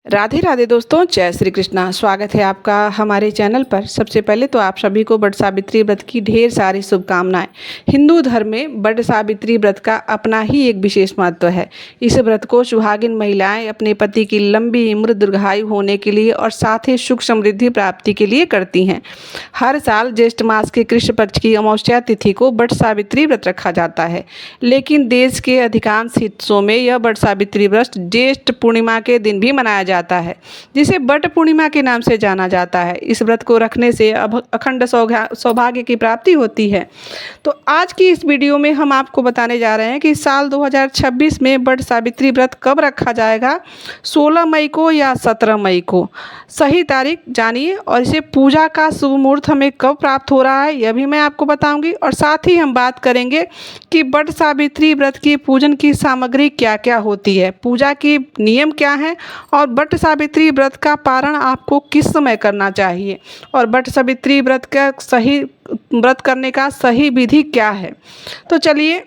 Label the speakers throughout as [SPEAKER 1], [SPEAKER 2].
[SPEAKER 1] राधे राधे दोस्तों, जय श्री कृष्णा। स्वागत है आपका हमारे चैनल पर। सबसे पहले तो आप सभी को बट सावित्री व्रत की ढेर सारी शुभकामनाएं। हिंदू धर्म में बट सावित्री व्रत का अपना ही एक विशेष महत्व है। इस व्रत को सुहागिन महिलाएं अपने पति की लंबी उम्र, दीर्घायु होने के लिए और साथ ही सुख समृद्धि प्राप्ति के लिए करती हैं। हर साल ज्येष्ठ मास के कृष्ण पक्ष की अमावस्या तिथि को बट सावित्री व्रत रखा जाता है, लेकिन देश के अधिकांश हिस्सों में यह बट सावित्री व्रत ज्येष्ठ पूर्णिमा के दिन भी मनाया जाता है, जिसे बट पूर्णिमा के नाम से जाना जाता है। इस व्रत को रखने से अखंड सौभाग्य की प्राप्ति होती है। तो आज की इस वीडियो में हम आपको बताने जा रहे हैं कि साल 2026 में बट सावित्री व्रत कब रखा जाएगा, 16 मई को या 17 मई को। सही तारीख जानिए और इसे पूजा का शुभ मुहूर्त हमें कब प्राप्त हो रहा है यह भी मैं आपको बताऊंगी। और साथ ही हम बात करेंगे कि बट सावित्री व्रत की पूजन की सामग्री क्या क्या होती है, पूजा की नियम क्या है और बट सावित्री व्रत का पारण आपको किस समय करना चाहिए और बट सावित्री व्रत करने का सही विधि क्या है। तो चलिए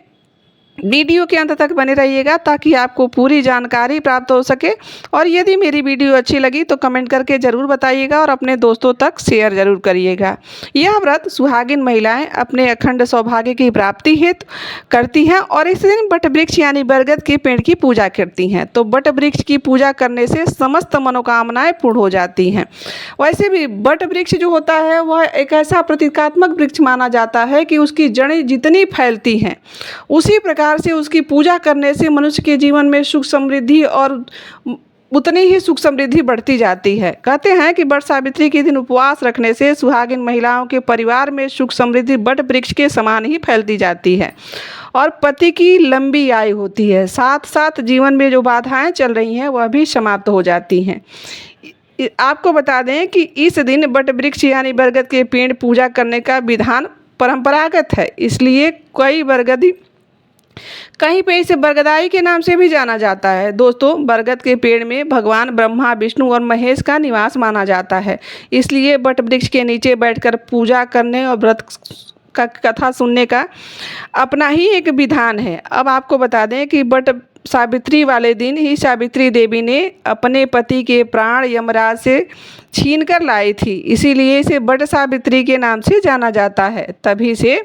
[SPEAKER 1] वीडियो के अंत तक बने रहिएगा ताकि आपको पूरी जानकारी प्राप्त हो सके। और यदि मेरी वीडियो अच्छी लगी तो कमेंट करके ज़रूर बताइएगा और अपने दोस्तों तक शेयर ज़रूर करिएगा। यह व्रत सुहागिन महिलाएं अपने अखंड सौभाग्य की प्राप्ति हेतु करती हैं और इस दिन बट वृक्ष यानी बरगद के पेड़ की पूजा करती हैं। तो बट वृक्ष की पूजा करने से समस्त मनोकामनाएं पूर्ण हो जाती हैं। वैसे भी बट वृक्ष जो होता है वह एक ऐसा प्रतीकात्मक वृक्ष माना जाता है कि उसकी जड़ें जितनी फैलती हैं उसी प्रकार से उसकी पूजा करने से मनुष्य के जीवन में सुख समृद्धि और उतनी ही सुख समृद्धि बढ़ती जाती है। कहते हैं कि बट सावित्री के दिन उपवास रखने से सुहागिन महिलाओं के परिवार में सुख समृद्धि बट वृक्ष के समान ही फैलती जाती है और पति की लंबी आयु होती है। साथ साथ जीवन में जो बाधाएं चल रही हैं वह भी समाप्त हो जाती हैं। आपको बता दें कि इस दिन बट वृक्ष यानी बरगद के पेड़ पूजा करने का विधान परंपरागत है, इसलिए कहीं पे इसे बरगदाई के नाम से भी जाना जाता है। दोस्तों, बरगद के पेड़ में भगवान ब्रह्मा, विष्णु और महेश का निवास माना जाता है, इसलिए बट वृक्ष के नीचे बैठकर पूजा करने और व्रत का कथा सुनने का अपना ही एक विधान है। अब आपको बता दें कि बट सावित्री वाले दिन ही सावित्री देवी ने अपने पति के प्राण यमराज से छीन कर लाई थी, इसीलिए इसे बट सावित्री के नाम से जाना जाता है। तभी से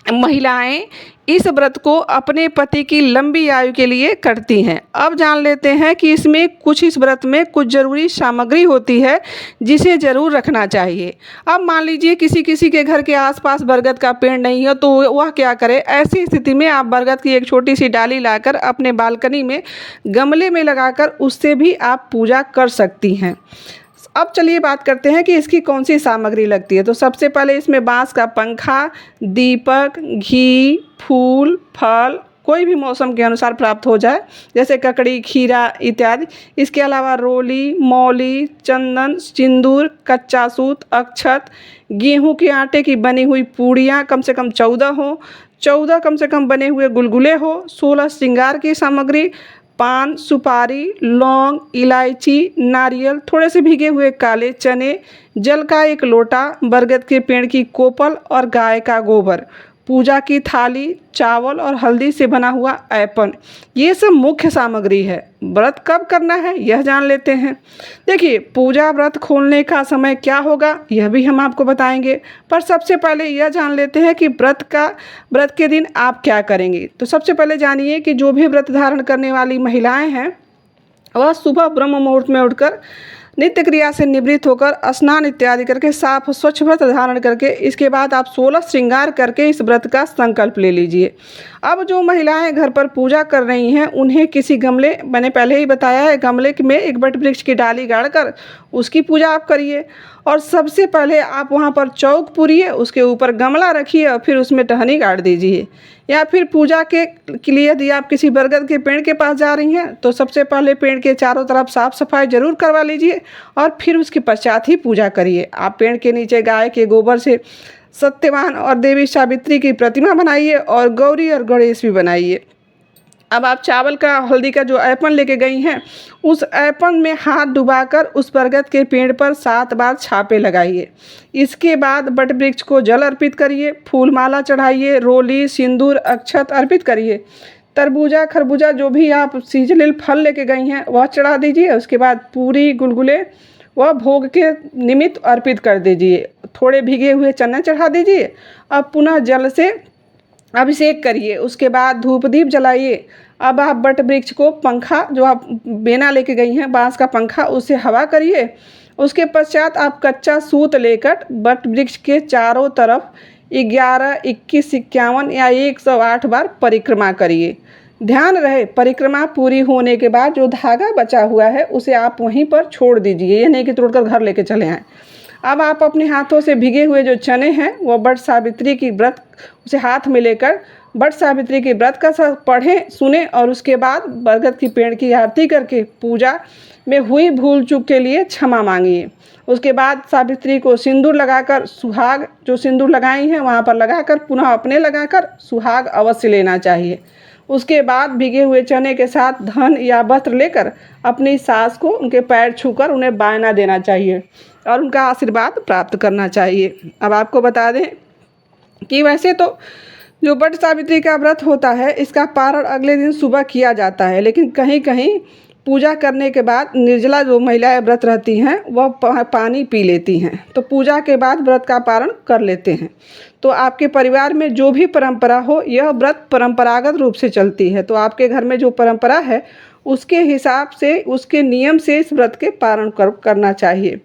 [SPEAKER 1] महिलाएं इस व्रत को अपने पति की लंबी आयु के लिए करती हैं। अब जान लेते हैं कि इस व्रत में कुछ ज़रूरी सामग्री होती है जिसे ज़रूर रखना चाहिए। अब मान लीजिए किसी के घर के आसपास बरगद का पेड़ नहीं है तो वह क्या करे। ऐसी स्थिति में आप बरगद की एक छोटी सी डाली लाकर अपने बालकनी में गमले में लगाकर उससे भी आप पूजा कर सकती हैं। अब चलिए बात करते हैं कि इसकी कौन सी सामग्री लगती है। तो सबसे पहले इसमें बांस का पंखा, दीपक, घी, फूल, फल कोई भी मौसम के अनुसार प्राप्त हो जाए, जैसे ककड़ी, खीरा इत्यादि। इसके अलावा रोली, मौली, चंदन, सिंदूर, कच्चा सूत, अक्षत, गेहूं के आटे की बनी हुई पूड़ियाँ कम से कम 14 हो, 14 कम से कम बने हुए गुलगुले हो, 16 श्रृंगार की सामग्री, पान, सुपारी, लौंग, इलायची, नारियल, थोड़े से भीगे हुए काले चने, जल का एक लोटा, बरगद के पेड़ की कोपल और गाय का गोबर, पूजा की थाली, चावल और हल्दी से बना हुआ ऐपन, ये सब मुख्य सामग्री है। व्रत कब करना है यह जान लेते हैं। देखिए, पूजा व्रत खोलने का समय क्या होगा यह भी हम आपको बताएंगे, पर सबसे पहले यह जान लेते हैं कि व्रत के दिन आप क्या करेंगे। तो सबसे पहले जानिए कि जो भी व्रत धारण करने वाली महिलाएं हैं वह सुबह ब्रह्म मुहूर्त में उठकर नित्य क्रिया से निवृत्त होकर स्नान इत्यादि करके साफ स्वच्छ व्रत धारण करके इसके बाद आप 16 श्रृंगार करके इस व्रत का संकल्प ले लीजिए। अब जो महिलाएं घर पर पूजा कर रही हैं उन्हें किसी गमले, मैंने पहले ही बताया है, गमले में एक बट वृक्ष की डाली गाड़कर उसकी पूजा आप करिए। और सबसे पहले आप वहाँ पर चौक पूरिए, उसके ऊपर गमला रखिए और फिर उसमें टहनी गाड़ दीजिए। या फिर पूजा के लिए यदि आप किसी बरगद के पेड़ के पास जा रही हैं तो सबसे पहले पेड़ के चारों तरफ साफ सफाई जरूर करवा लीजिए और फिर उसके पश्चात ही पूजा करिए। आप पेड़ के नीचे गाय के गोबर से सत्यवान और देवी सावित्री की प्रतिमा बनाइए और गौरी और गणेश भी बनाइए। अब आप चावल का हल्दी का जो ऐपन लेके गई हैं उस ऐपन में हाथ डुबाकर उस बरगद के पेड़ पर 7 बार छापे लगाइए। इसके बाद बट वृक्ष को जल अर्पित करिए, फूल माला चढ़ाइए, रोली, सिंदूर, अक्षत अर्पित करिए। तरबूजा खरबूजा जो भी आप सीजनल फल लेके गई हैं वह चढ़ा दीजिए। उसके बाद पूरी गुलगुले वह भोग के निमित्त अर्पित कर दीजिए। थोड़े भीगे हुए चने चढ़ा दीजिए। अब पुनः जल से अभिषेक करिए। उसके बाद धूप दीप जलाइए। अब आप बट वृक्ष को पंखा जो आप बेना लेके गई हैं बांस का पंखा उससे हवा करिए। उसके पश्चात आप कच्चा सूत लेकर बट वृक्ष के चारों तरफ 11, 21, 51 या 108 बार परिक्रमा करिए। ध्यान रहे परिक्रमा पूरी होने के बाद जो धागा बचा हुआ है उसे आप वहीं पर छोड़ दीजिए, ये नहीं कि तोड़कर घर लेके चले आएँ। अब आप अपने हाथों से भीगे हुए जो चने हैं वो बट सावित्री की व्रत उसे हाथ में लेकर बट सावित्री की व्रत का पढ़ें सुने और उसके बाद बरगद की पेड़ की आरती करके पूजा में हुई भूल चूक के लिए क्षमा मांगिए। उसके बाद सावित्री को सिंदूर लगाकर सुहाग जो सिंदूर लगाई हैं वहाँ पर लगाकर पुनः अपने लगाकर सुहाग अवश्य लेना चाहिए। उसके बाद भीगे हुए चने के साथ धन या वस्त्र लेकर अपनी सास को उनके पैर छूकर उन्हें बायना देना चाहिए और उनका आशीर्वाद प्राप्त करना चाहिए। अब आपको बता दें कि वैसे तो जो बट सावित्री का व्रत होता है इसका पारण अगले दिन सुबह किया जाता है, लेकिन कहीं कहीं पूजा करने के बाद निर्जला जो महिलाएं व्रत रहती हैं वह पानी पी लेती हैं, तो पूजा के बाद व्रत का पारण कर लेते हैं। तो आपके परिवार में जो भी परंपरा हो यह व्रत परंपरागत रूप से चलती है, तो आपके घर में जो परंपरा है उसके हिसाब से उसके नियम से इस व्रत के पारण करना चाहिए।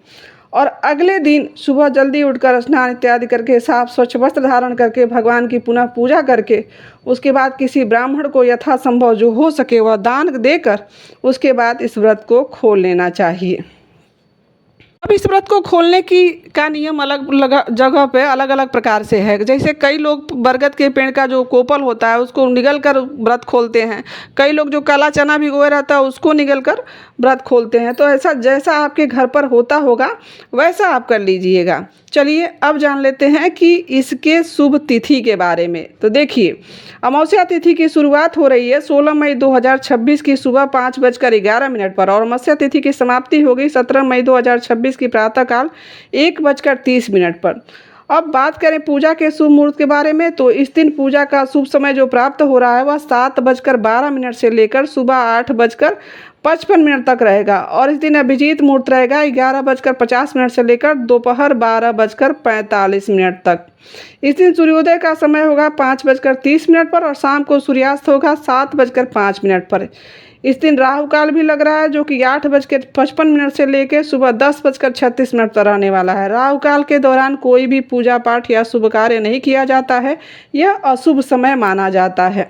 [SPEAKER 1] और अगले दिन सुबह जल्दी उठकर स्नान इत्यादि करके साफ स्वच्छ वस्त्र धारण करके भगवान की पुनः पूजा करके उसके बाद किसी ब्राह्मण को यथासंभव जो हो सके वह दान देकर उसके बाद इस व्रत को खोल लेना चाहिए। अब इस व्रत को खोलने का नियम अलग अलग जगह पे अलग अलग प्रकार से है। जैसे कई लोग बरगद के पेड़ का जो कोपल होता है उसको निगल कर व्रत खोलते हैं, कई लोग जो काला चना भिगोए रहता है उसको निगल कर व्रत खोलते हैं। तो ऐसा जैसा आपके घर पर होता होगा वैसा आप कर लीजिएगा। चलिए अब जान लेते हैं कि इसके शुभ तिथि के बारे में। तो देखिए अमावस्या तिथि की शुरुआत हो रही है 16 मई 2026 की सुबह 5:11 पर और मत्स्य तिथि की समाप्ति होगी 17 मई 2026 की प्रातःकाल 1:30 पर। अब बात करें पूजा के शुभ मुहूर्त के बारे में, तो इस दिन पूजा का शुभ समय जो प्राप्त हो रहा है वह 7:12 से लेकर सुबह 8:55 तक रहेगा और इस दिन अभिजीत मुहूर्त रहेगा 11:50 से लेकर दोपहर 12:45 तक। इस दिन सूर्योदय का समय होगा 5:30 पर और शाम को सूर्यास्त होगा 7:05 पर। इस दिन राहु काल भी लग रहा है जो कि 8:55 से लेकर सुबह 10:36 तक रहने वाला है। राहु काल के दौरान कोई भी पूजा पाठ या शुभ कार्य नहीं किया जाता है, यह अशुभ समय माना जाता है।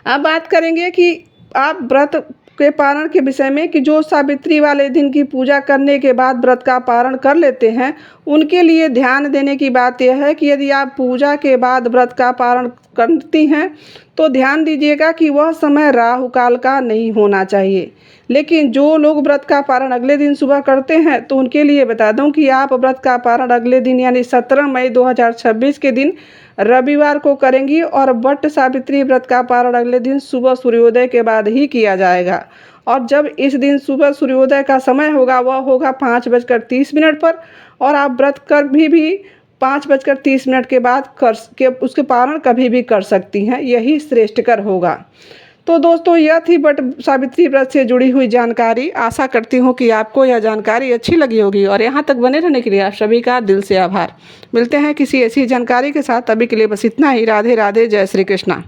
[SPEAKER 1] अब बात करेंगे कि आप व्रत के पारण के विषय में कि जो सावित्री वाले दिन की पूजा करने के बाद व्रत का पारण कर लेते हैं उनके लिए ध्यान देने की बात यह है कि यदि आप पूजा के बाद व्रत का पारण करती हैं तो ध्यान दीजिएगा कि वह समय राहु काल का नहीं होना चाहिए। लेकिन जो लोग व्रत का पारण अगले दिन सुबह करते हैं तो उनके लिए बता दूं कि आप व्रत का पारण अगले दिन यानी 17 मई 2026 के दिन रविवार को करेंगी और बट सावित्री व्रत का पारण अगले दिन सुबह सूर्योदय के बाद ही किया जाएगा। और जब इस दिन सुबह सूर्योदय का समय होगा वह होगा 5:30 पर और आप व्रत कर भी 5:30 के बाद उसके पारण कभी भी कर सकती हैं, यही श्रेष्ठकर होगा। तो दोस्तों यह थी बट सावित्री व्रत से जुड़ी हुई जानकारी। आशा करती हूँ कि आपको यह जानकारी अच्छी लगी होगी और यहाँ तक बने रहने के लिए आप सभी का दिल से आभार। मिलते हैं किसी ऐसी जानकारी के साथ, अभी के लिए बस इतना ही। राधे राधे, जय श्री कृष्णा।